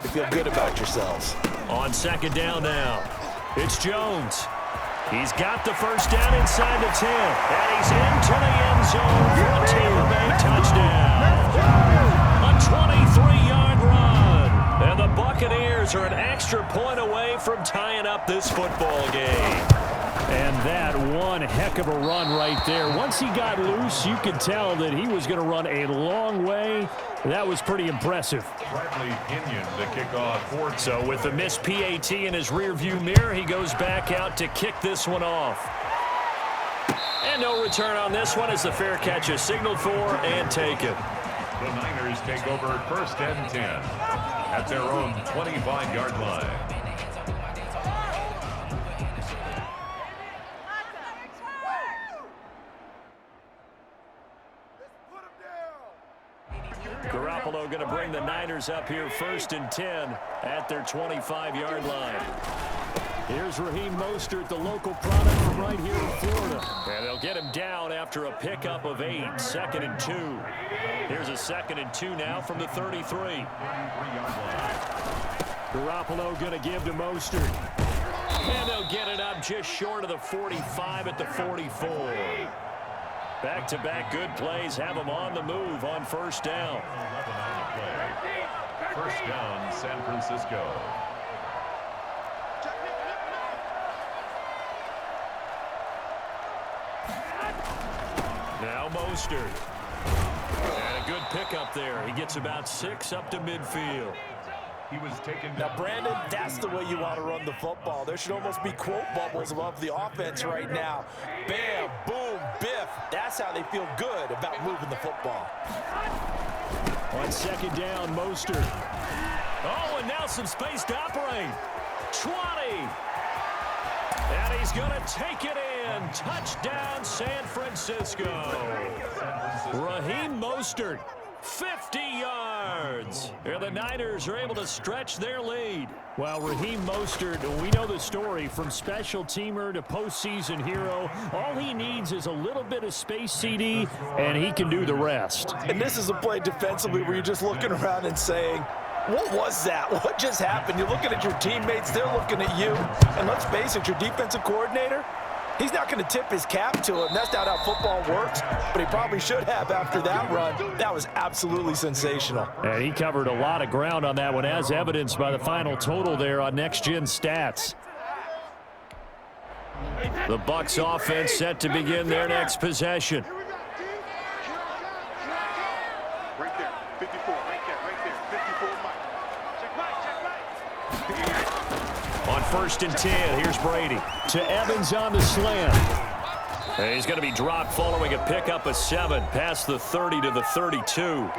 To feel good about yourselves. On second down now, it's Jones. He's got the first down inside the 10, and he's into the end zone for a Tampa Bay touchdown. A 23-yard run, and the Buccaneers are an extra point away from tying up this football game. And that one heck of a run right there. Once he got loose, you could tell that he was going to run a long way. That was pretty impressive. Bradley Pinion to kick off. So with the missed PAT in his rearview mirror, he goes back out to kick this one off. And no return on this one as the fair catch is signaled for and taken. The Niners take over first and 10 at their own 25-yard line. Garoppolo going to bring the Niners up here first and 10 at their 25-yard line. Here's Raheem Mostert, the local product from right here in Florida. And they'll get him down after a pickup of 8, 2nd and 2. Here's a 2nd and 2 now from the 33. Garoppolo going to give to Mostert. And they'll get it up just short of the 45 at the 44. Back-to-back good plays have them on the move on first down. First down, San Francisco. Now Mostert. And a good pickup there. He gets about 6 up to midfield. He was taken. Now, Brandon, that's the way you want to run the football. There should almost be quote bubbles above the offense right now. Bam, boom, biff. That's how they feel good about moving the football. On second down, Mostert. Oh, and now some space to operate. 20. And he's going to take it in. Touchdown, San Francisco. Raheem Mostert. 50 yards. And the Niners are able to stretch their lead. Well, Raheem Mostert, we know the story from special teamer to postseason hero. All he needs is a little bit of space, CD, and he can do the rest. And this is a play defensively where you're just looking around and saying, what was that? What just happened? You're looking at your teammates. They're looking at you. And let's face it, your defensive coordinator, he's not going to tip his cap to him. That's not how football works, but he probably should have after that run. That was absolutely sensational. And he covered a lot of ground on that one, as evidenced by the final total there on next-gen stats. The Bucs offense set to begin their next possession. Right there, 54, right there, 54, Mike. Check Mike, check Mike. On first and 10, here's Brady. To Evans on the slant. And he's going to be dropped following a pickup of 7 past the 30 to the 32.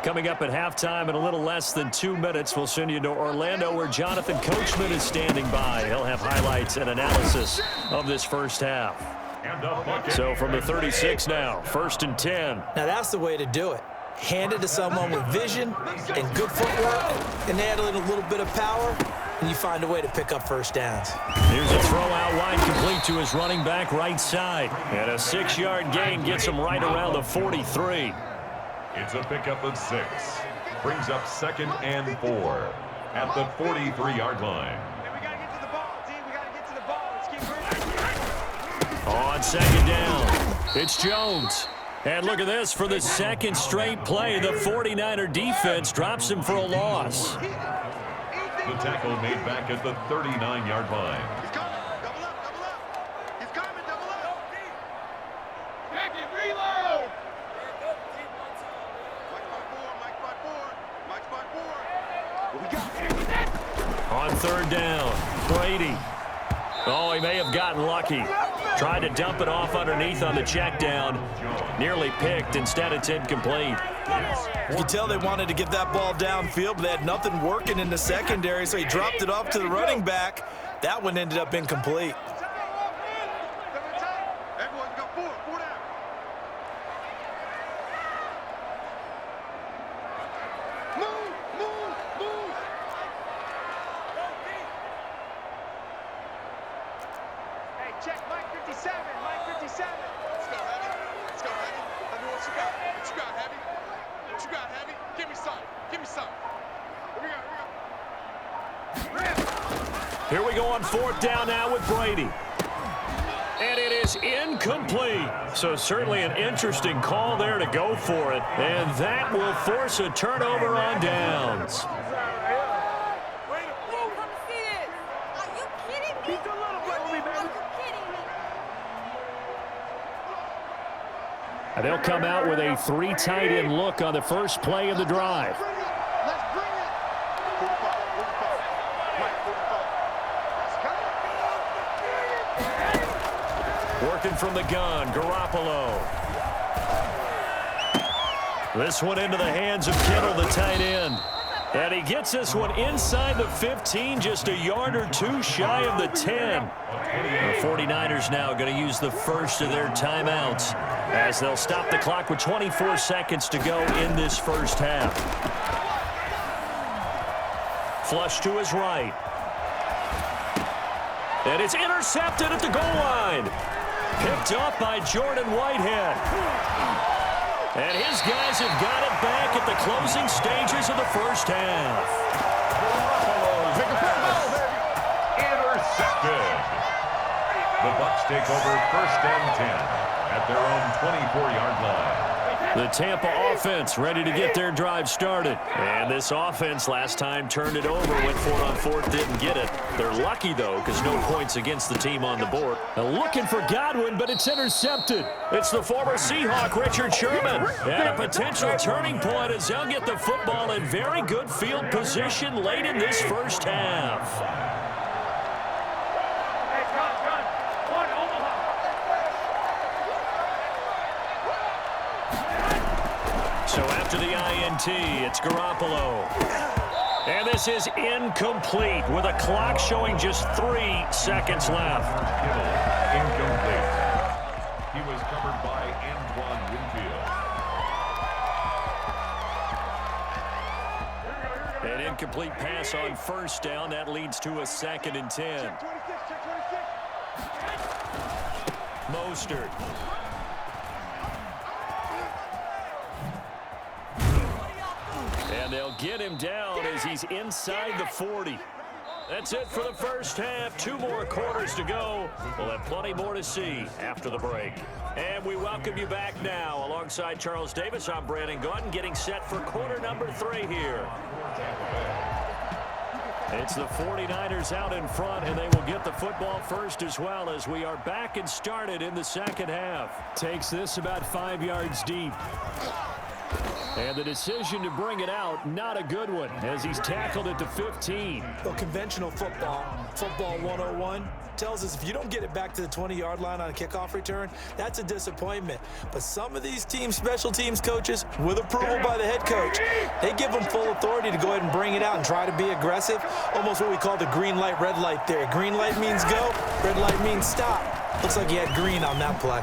Coming up at halftime in a little less than 2 minutes, we'll send you to Orlando where Jonathan Coachman is standing by. He'll have highlights and analysis of this first half. So from the 36 now, first and 10. Now that's the way to do it. Hand it to someone with vision and good footwork, and add a little bit of power, and you find a way to pick up first downs. Here's a throw out wide complete to his running back right side. And a 6-yard gain gets him right around the 43. It's a pickup of 6. Brings up 2nd and 4 at the 43-yard line. We got to get to the ball, team. We got to get to the ball. Let's keep running. On second down, it's Jones. And look at this, for the second straight play, the 49er defense drops him for a loss. The tackle made back at the 39-yard line. He's coming. Double up, double up. He's coming, double up. Back it, reload. Mike by 4. Mike by 4. What we got? On third down, Brady. Oh, he may have gotten lucky. Tried to dump it off underneath on the check down. Nearly picked. Instead, it's incomplete. You can tell they wanted to get that ball downfield, but they had nothing working in the secondary, so he dropped it off to the running back. That one ended up incomplete. Everyone got 4. 4 down. Move. Hey, check Mike 57. Mike 57. Let's go, Heavy. Let's go, Heavy. Let me know what you got. What you got, Heavy? What you got, Heavy? Give me some. Give me some. Here we go on 4th down now with Brady. And it is incomplete. So certainly an interesting call there to go for it. And that will force a turnover on downs. And they'll come out with a 3 tight end look on the first play of the drive. Working from the gun, Garoppolo. This one into the hands of Kittle, the tight end. And he gets this one inside the 15, just a yard or two shy of the 10. The 49ers now going to use the first of their timeouts as they'll stop the clock with 24 seconds to go in this first half. Flush to his right. And it's intercepted at the goal line. Picked up by Jordan Whitehead. And his guys have got it back at the closing stages of the first half. Intercepted. The Bucs take over 1st and 10 at their own 24-yard line. The Tampa offense ready to get their drive started. And this offense last time turned it over, went for it on 4th, didn't get it. They're lucky, though, because no points against the team on the board. Now looking for Godwin, but it's intercepted. It's the former Seahawk, Richard Sherman. And a potential turning point as they'll get the football in very good field position late in this first half. So after the INT, it's Garoppolo. And this is incomplete with a clock showing just 3 seconds left. Incomplete. He was covered by Antoine Winfield. An incomplete pass on 1st down. That leads to a 2nd and 10. Mostert. And they'll get him down as he's inside the 40. That's it for the first half. 2 more quarters to go. We'll have plenty more to see after the break. And we welcome you back now. Alongside Charles Davis, I'm Brandon Gordon, getting set for quarter number 3 here. It's the 49ers out in front, and they will get the football first as well as we are back and started in the second half. Takes this about 5 yards deep. And the decision to bring it out, not a good one, as he's tackled at the 15. Well, conventional football 101, tells us if you don't get it back to the 20-yard line on a kickoff return, that's a disappointment. But some of these team special teams coaches, with approval by the head coach, they give them full authority to go ahead and bring it out and try to be aggressive, almost what we call the green light, red light theory. Green light means go, red light means stop. Looks like he had green on that play.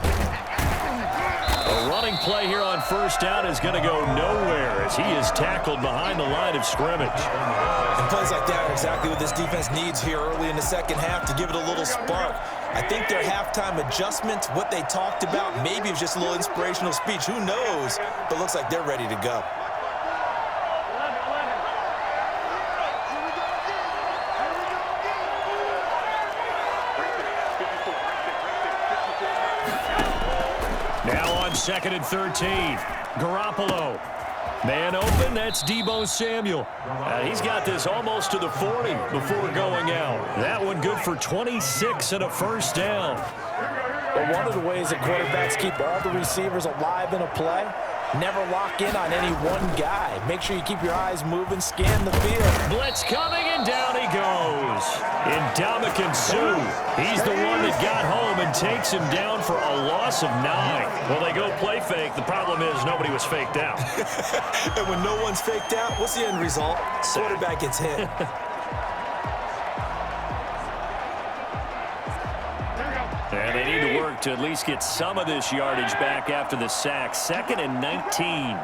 A running play here on 1st down is going to go nowhere as he is tackled behind the line of scrimmage. And plays like that are exactly what this defense needs here early in the second half to give it a little spark. I think their halftime adjustments, what they talked about, maybe it was just a little inspirational speech. Who knows? But it looks like they're ready to go. Now on 2nd and 13, Garoppolo. Man open, that's Deebo Samuel. He's got this almost to the 40 before going out. That one good for 26 and a 1st down. But one of the ways that quarterbacks keep all the receivers alive in a play, never lock in on any one guy. Make sure you keep your eyes moving, scan the field. Blitz coming, and down he goes. Ndamukong Suh, he's the one that got home and takes him down for a loss of 9. Well, they go play fake. The problem is nobody was faked out. And when no one's faked out, what's the end result? Quarterback gets hit. And they need to work to at least get some of this yardage back after the sack. 2nd and 19.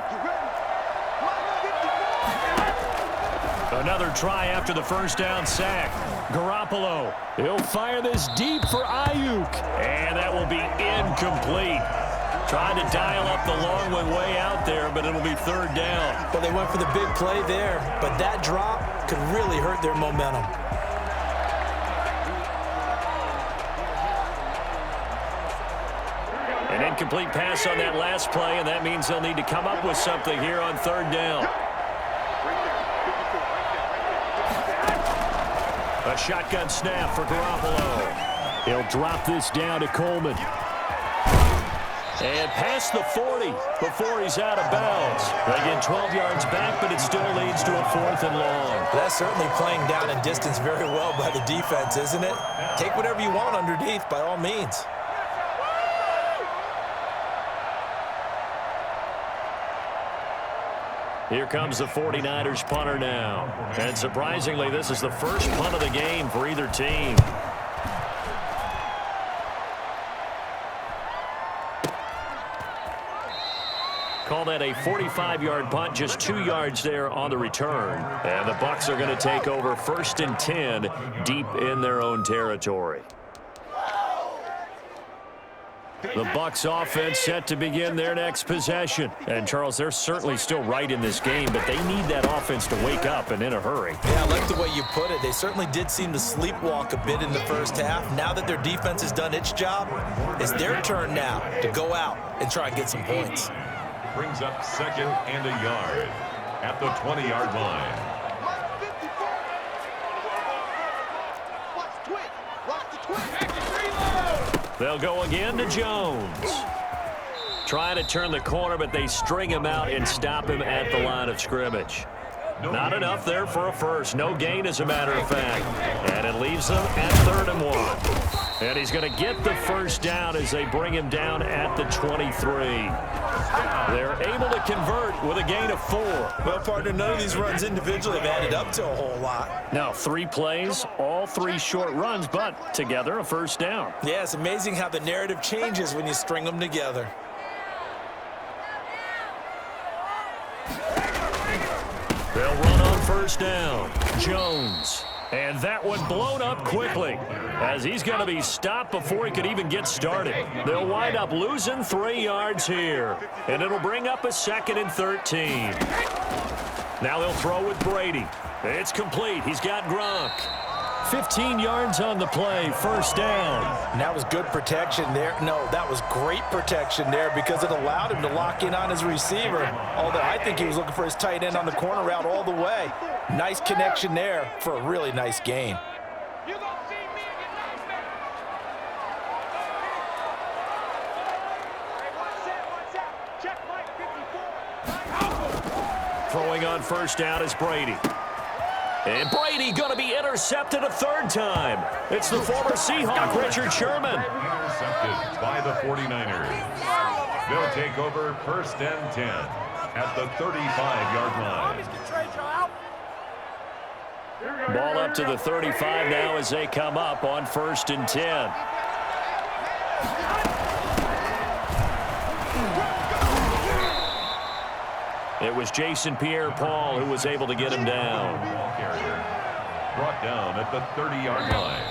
Another try after the 1st down sack. Garoppolo, he'll fire this deep for Ayuk. And that will be incomplete. Tried to dial up the long one way out there, but it'll be third down. Well, they went for the big play there, but that drop could really hurt their momentum. An incomplete pass on that last play, and that means they'll need to come up with something here on third down. A shotgun snap for Garoppolo. He'll drop this down to Coleman. And past the 40 before he's out of bounds. They get 12 yards back, but it still leads to a 4th and long. That's certainly playing down in distance very well by the defense, isn't it? Take whatever you want underneath, by all means. Here comes the 49ers punter now. And surprisingly, this is the first punt of the game for either team. Call that a 45-yard punt, just 2 yards there on the return. And the Bucs are going to take over 1st and 10 deep in their own territory. The Bucs offense set to begin their next possession. And, Charles, they're certainly still right in this game, but they need that offense to wake up and in a hurry. Yeah, I like the way you put it. They certainly did seem to sleepwalk a bit in the first half. Now that their defense has done its job, it's their turn now to go out and try and get some points. Brings up 2nd and a yard at the 20-yard line. They'll go again to Jones. Trying to turn the corner, but they string him out and stop him at the line of scrimmage. Not enough there for a first. No gain, as a matter of fact. And it leaves them at 3rd and 1. And he's going to get the first down as they bring him down at the 23. They're able to convert with a gain of 4. Well, partner, none of these runs individually have added up to a whole lot. Now, 3 plays, all 3 short runs, but together a first down. Yeah, it's amazing how the narrative changes when you string them together. They'll run on first down. Jones. And that one blown up quickly as he's going to be stopped before he could even get started. They'll wind up losing 3 yards here, and it'll bring up a 2nd and 13. Now they'll throw with Brady. It's complete. He's got Gronk. 15 yards on the play, first down. And that was good protection there. No, that was great protection there because it allowed him to lock in on his receiver, although I think he was looking for his tight end on the corner route all the way. Nice connection there for a really nice gain. Throwing on first down is Brady. And Brady going to be intercepted a 3rd time. It's the former Seahawk, Richard Sherman. Intercepted by the 49ers. They'll take over 1st and 10 at the 35-yard line. Ball up to the 35 now as they come up on 1st and 10. It was Jason Pierre-Paul who was able to get him down. Brought down at the 30-yard line.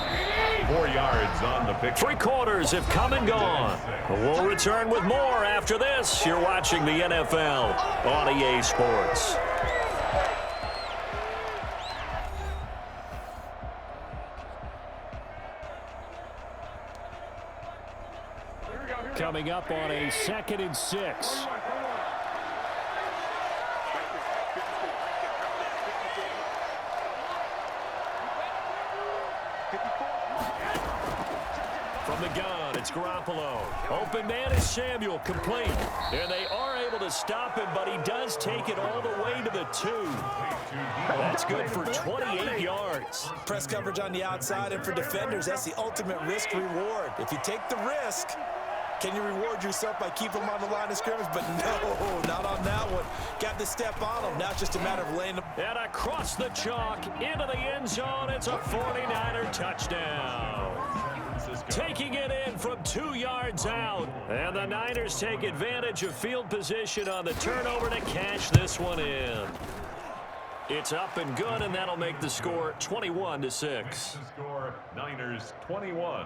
4 yards on the pick. 3 quarters have come and gone. We'll return with more after this. You're watching the NFL on EA Sports. Coming up on a 2nd and 6. From the gun, it's Garoppolo. Open man is Samuel, complete. And they are able to stop him, but he does take it all the way to the 2. That's good for 28 yards. Press coverage on the outside, and for defenders, that's the ultimate risk-reward. If you take the risk, can you reward yourself by keeping them on the line of scrimmage? But no, not on that one. Got to step on them. Now it's just a matter of laying them. And across the chalk, into the end zone, it's a 49er touchdown. Taking it in from 2 yards out. And the Niners take advantage of field position on the turnover to cash this one in. It's up and good, and that'll make the score 21-6. The score, Niners 21,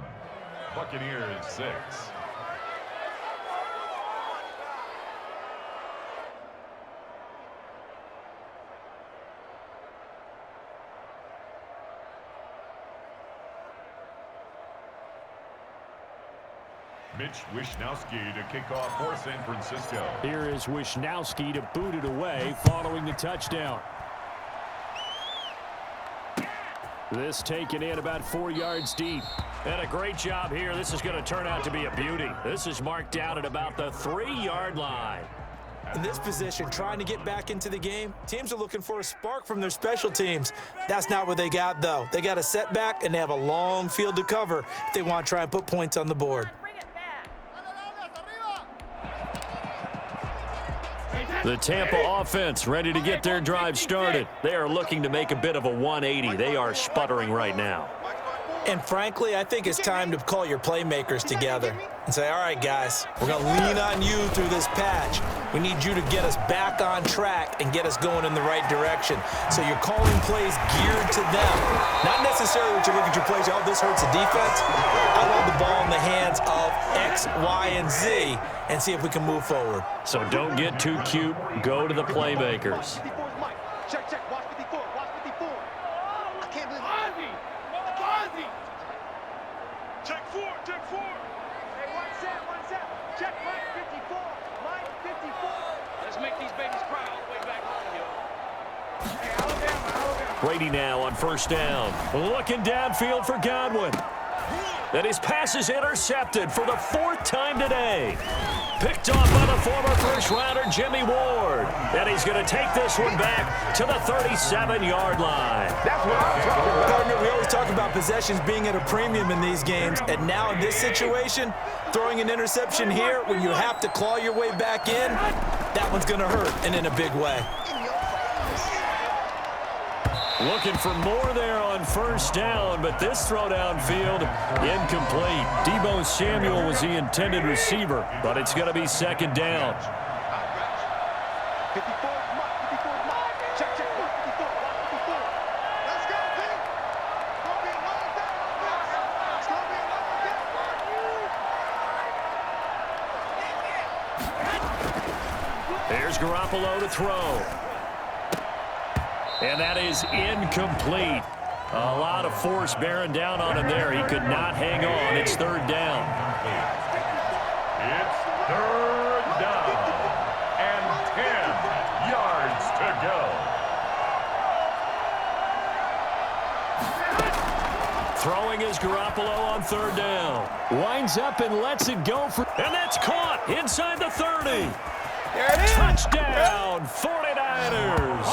Buccaneers 6. Mitch Wishnowski to kick off for San Francisco. Here is Wishnowski to boot it away following the touchdown. This taken in about 4 yards deep. And a great job here. This is going to turn out to be a beauty. This is marked down at about the 3-yard line. In this position, trying to get back into the game, teams are looking for a spark from their special teams. That's not what they got, though. They got a setback, and they have a long field to cover if they want to try and put points on the board. The Tampa offense ready to get their drive started. They are looking to make a bit of a 180. They are sputtering right now. And frankly, I think it's time to call your playmakers together and say, all right, guys, we're going to lean on you through this patch. We need you to get us back on track and get us going in the right direction. So you're calling plays geared to them. Not necessarily that you look at your plays, oh, this hurts the defense. I want the ball in the hands of X, Y, and Z and see if we can move forward. So don't get too cute. Go to the playmakers. Check, check. Watch 54. Watch 54. I can't believe it. Check 4. Check 4. Hey, one set. Check Mike 54. Mike 54. Let's make these babies cry all the way back home, yo. Hey, Alabama. Brady now on first down. Looking downfield for Godwin. And his pass is intercepted for the 4th time today. Picked off by the former first-rounder Jimmy Ward. And he's going to take this one back to the 37-yard line. That's what I'm talking about. Partner, we always talk about possessions being at a premium in these games. And now in this situation, throwing an interception here when you have to claw your way back in, that one's going to hurt, and in a big way. Looking for more there on first down, but this throw downfield incomplete. Deebo Samuel was the intended receiver, but it's going to be second down. 54 Mike. 54 Mike. Check, check. Watch 54. Watch 54. Let's go, team. It's going to be a long day on this. It's going to be a long day. Here's Garoppolo to throw. And that is incomplete. A lot of force bearing down on him there. He could not hang on. It's third down. It's third down and 10 yards to go. Throwing is Garoppolo on third down. Winds up and lets it go for... And that's caught inside the 30. Touchdown, 49ers.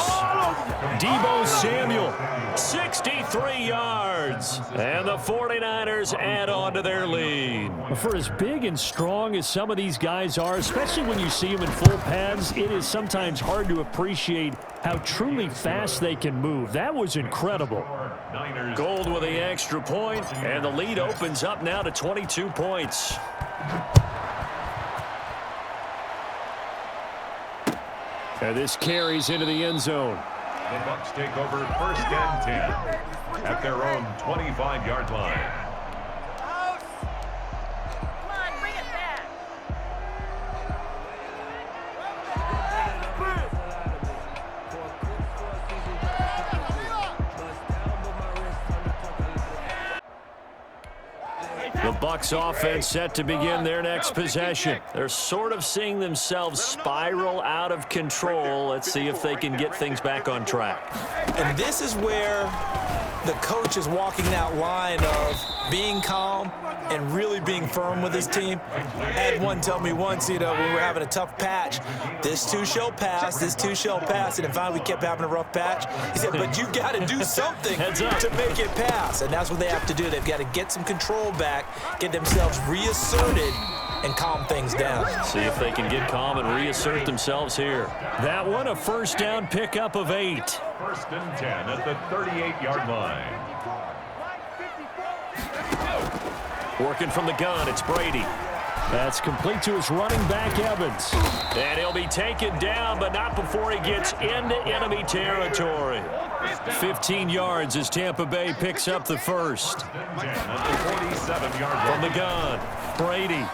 Deebo Samuel, 63 yards. And the 49ers add on to their lead. For as big and strong as some of these guys are, especially when you see them in full pads, it is sometimes hard to appreciate how truly fast they can move. That was incredible. Gold with the extra point, and the lead opens up now to 22 points. And this carries into the end zone. The Bucs take over first and 10 at their own 25-yard line. Come on, bring it back. The Bucs offense set to begin their next possession. They're sort of seeing themselves spiral out of control. Let's see if they can get things back on track. And this is where the coach is walking that line of being calm and really being firm with his team. I had one tell me once, when we were having a tough patch, this too shall pass, this too shall pass. And finally we kept having a rough patch. He said, but you got to do something to make it pass. And that's what they have to do. They've got to get some control back, get themselves reasserted, and calm things down. See if they can get calm and reassert themselves here. That one, a first down pickup of 8. First and 10 at the 38-yard line. Working from the gun, it's Brady. That's complete to his running back, Evans. And he'll be taken down, but not before he gets into enemy territory. 15 yards as Tampa Bay picks up the first. From the gun, Brady.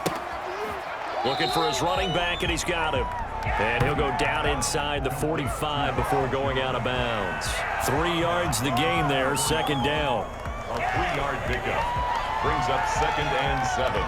Looking for his running back, and he's got him. And he'll go down inside the 45 before going out of bounds. 3 yards the gain there, second down. A 3-yard pickup brings up second and 7.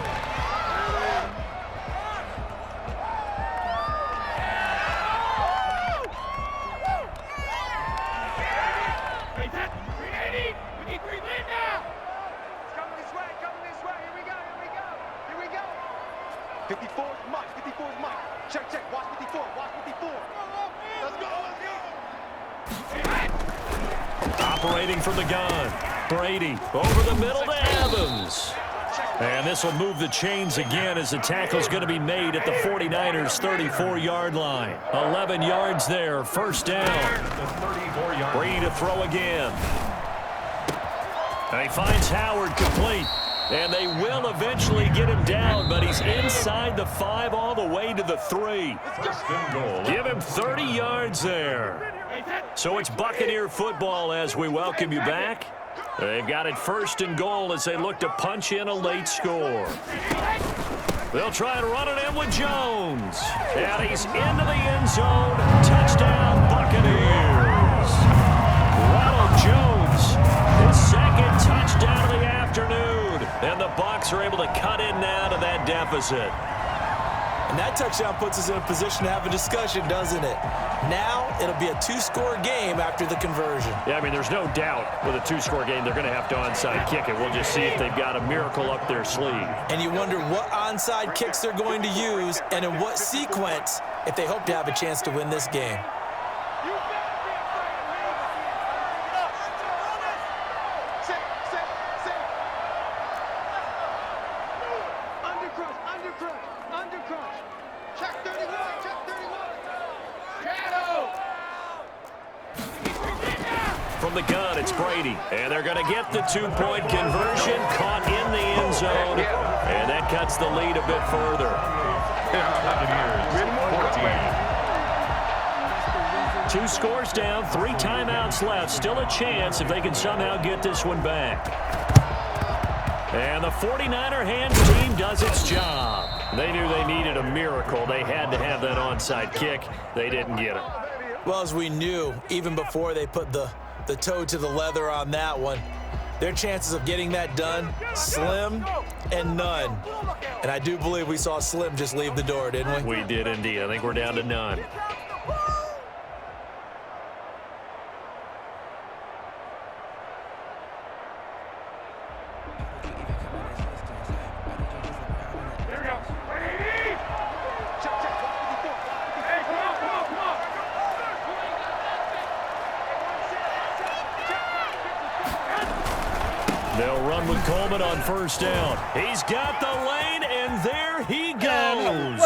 Operating from the gun. Brady over the middle to Evans. And this will move the chains again as the tackle's going to be made at the 49ers' 34-yard line. 11 yards there, first down. Brady to throw again. And he finds Howard complete. And they will eventually get him down, but he's inside the 5 all the way to the 3. Give him 30 yards there. So it's Buccaneer football as we welcome you back. They've got it first and goal as they look to punch in a late score. They'll try and run it in with Jones. And he's into the end zone. Touchdown, Buccaneers. Ronald Jones, his second touchdown of the afternoon. And the Bucs are able to cut in now to that deficit. And that touchdown puts us in a position to have a discussion, doesn't it? Now it'll be a 2-score game after the conversion. Yeah, I mean, there's no doubt with a 2-score game they're going to have to onside kick it. We'll just see if they've got a miracle up their sleeve. And you wonder what onside kicks they're going to use and in what sequence if they hope to have a chance to win this game. From the gun, it's Brady. And they're going to get the 2-point conversion, caught in the end zone. And that cuts the lead a bit further. 2 scores down, 3 timeouts left. Still a chance if they can somehow get this one back. And the 49er hands team does its job. They knew they needed a miracle. They had to have that onside kick. They didn't get it. Well, as we knew, even before they put the toe to the leather on that one, their chances of getting that done, slim and none. And I do believe we saw Slim just leave the door, didn't we? We did indeed. I think we're down to none. They'll run with Coleman on first down. He's got the lane, and there he goes.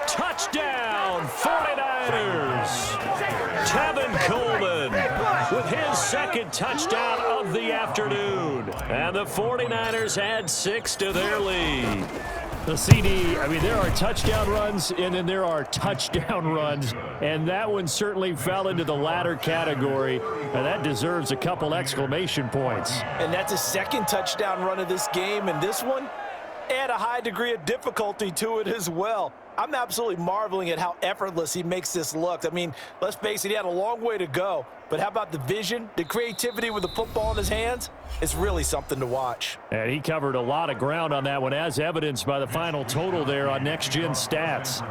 Touchdown, 49ers. Tevin Coleman with his second touchdown of the afternoon. And the 49ers add 6 to their lead. The CD, I mean, there are touchdown runs, and then there are touchdown runs, and that one certainly fell into the latter category, and that deserves a couple exclamation points. And that's a second touchdown run of this game, and this one, add a high degree of difficulty to it as well. I'm absolutely marveling at how effortless he makes this look. I mean, let's face it, he had a long way to go. But how about the vision, the creativity with the football in his hands? It's really something to watch. And he covered a lot of ground on that one, as evidenced by the final total there on Next Gen Stats.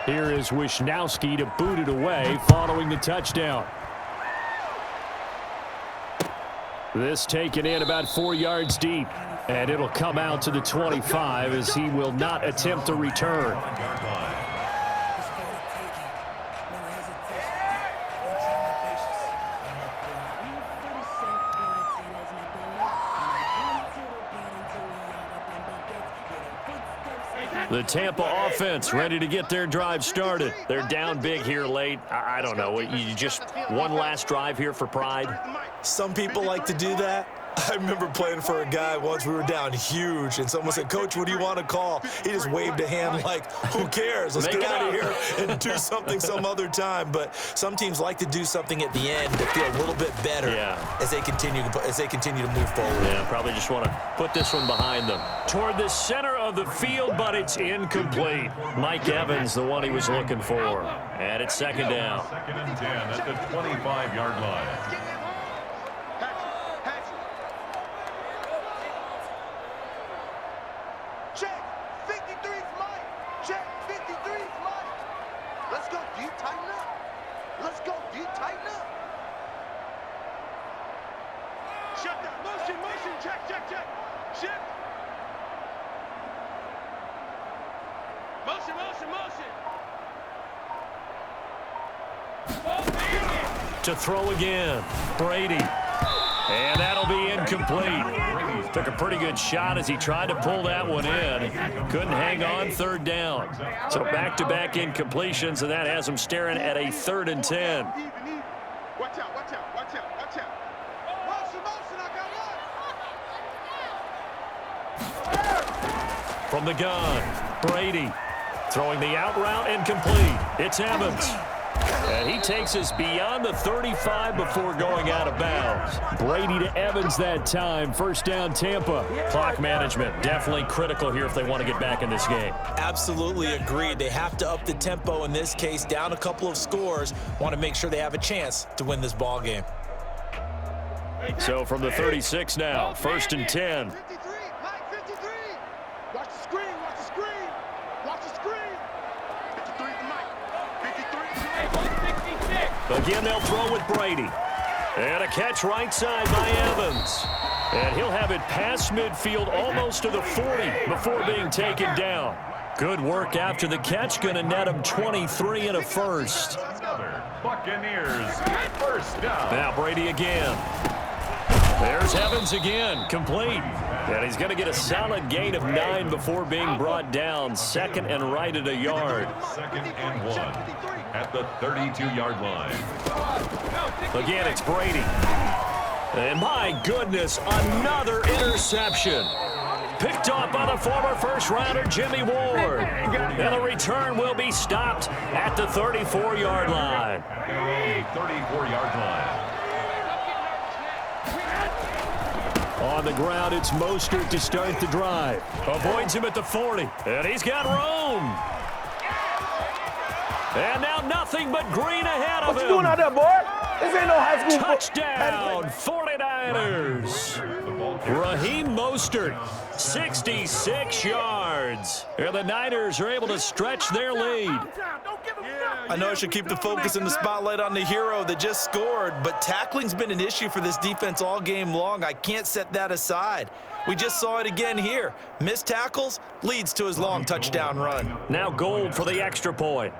Here is Wisnowski to boot it away following the touchdown. This taken in about 4 yards deep, and it'll come out to the 25 as he will not attempt to return. The Tampa offense ready to get their drive started. They're down big here late. I don't know. You just one last drive here for pride? Some people like to do that. I remember playing for a guy once. We were down huge, and someone said, "Coach, what do you want to call?" He just waved a hand like, "Who cares? Let's get out of here and do something some other time." But some teams like to do something at the end to feel a little bit better as they continue to move forward. Yeah, probably just want to put this one behind them. Toward the center of the field, but it's incomplete. Mike Evans, the one he was looking for. And it's second down. Second and 10 at the 25-yard line. Check, 53's Mike. Check, 53's Mike. Let's go, D, tighten up. Let's go, D, tighten up. Shut down, motion, check. Shift. Motion. To throw again. Brady. And that'll be incomplete. Took a pretty good shot as he tried to pull that one in. Couldn't hang on, third down. So back-to-back incompletions, and that has him staring at a 3rd and 10. Watch out, watch out, watch out, watch out. Motion, I got one. From the gun, Brady. Throwing the out route, incomplete. It's Evans. And he takes us beyond the 35 before going out of bounds. Brady to Evans that time. First down, Tampa. Clock management, definitely critical here if they want to get back in this game. Absolutely agreed. They have to up the tempo in this case, down a couple of scores. Want to make sure they have a chance to win this ball game. So from the 36 now, 1st and 10. 53, Mike 53. Watch the screen, watch the screen. Watch the screen. 53 to Mike. 53. Again, they'll throw with Brady. And a catch right side by Evans. And he'll have it past midfield almost to the 40 before being taken down. Good work after the catch. Going to net him 23 and a first. Another Buccaneers first down. Now Brady again. There's Evans again, complete. And he's going to get a solid gain of 9 before being brought down. 2nd and right at a yard. 2nd and 1 at the 32-yard line. Again, it's Brady. And my goodness, another interception. Picked off by the former first-rounder Jimmy Ward. And the return will be stopped at the 34-yard line. 34-yard line. On the ground, it's Mostert to start the drive. Avoids him at the 40. And he's got room. And now nothing but green ahead of him. What you doing out there, boy? This ain't no high school. Touchdown, 49ers. Raheem Mostert, 66 yards. And the Niners are able to stretch their lead. I know I should keep the focus and the spotlight on the hero that just scored, but tackling's been an issue for this defense all game long. I can't set that aside. We just saw it again here. Missed tackles leads to his long touchdown run. Now Gold for the extra point.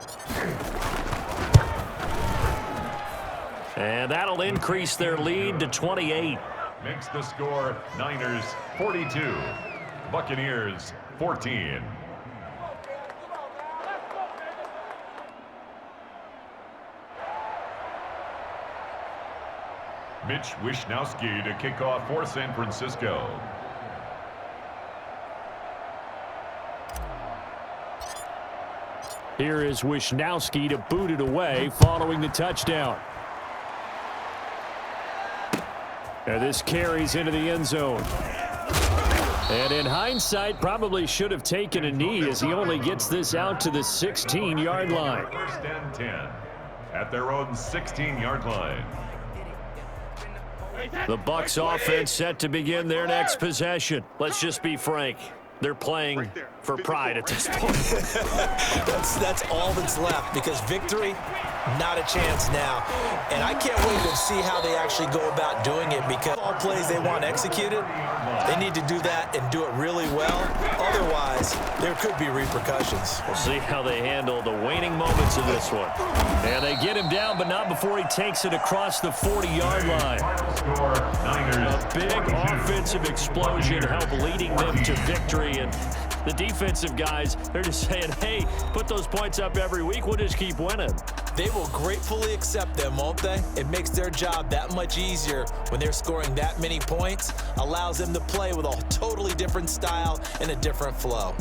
And that'll increase their lead to 28. Makes the score Niners 42, Buccaneers 14. Mitch Wishnowsky to kick off for San Francisco. Here is Wishnowsky to boot it away following the touchdown. And this carries into the end zone. And in hindsight, probably should have taken a knee as he only gets this out to the 16-yard line. 1st and 10 at their own 16-yard line. The Bucs offense set to begin their next possession. Let's just be frank. They're playing for pride at this point. That's all that's left, because victory, not a chance now. And I can't wait to see how they actually go about doing it, because all plays they want executed, they need to do that and do it really well. Otherwise, there could be repercussions. We'll see how they handle the waning moments of this one. And they get him down, but not before he takes it across the 40-yard line. Score Niners. A big offensive explosion helped leading them to victory. And the defensive guys, they're just saying, hey, put those points up every week. We'll just keep winning. They will gratefully accept them, won't they? It makes their job that much easier when they're scoring that many points. Allows them to play with a totally different style and a different flow.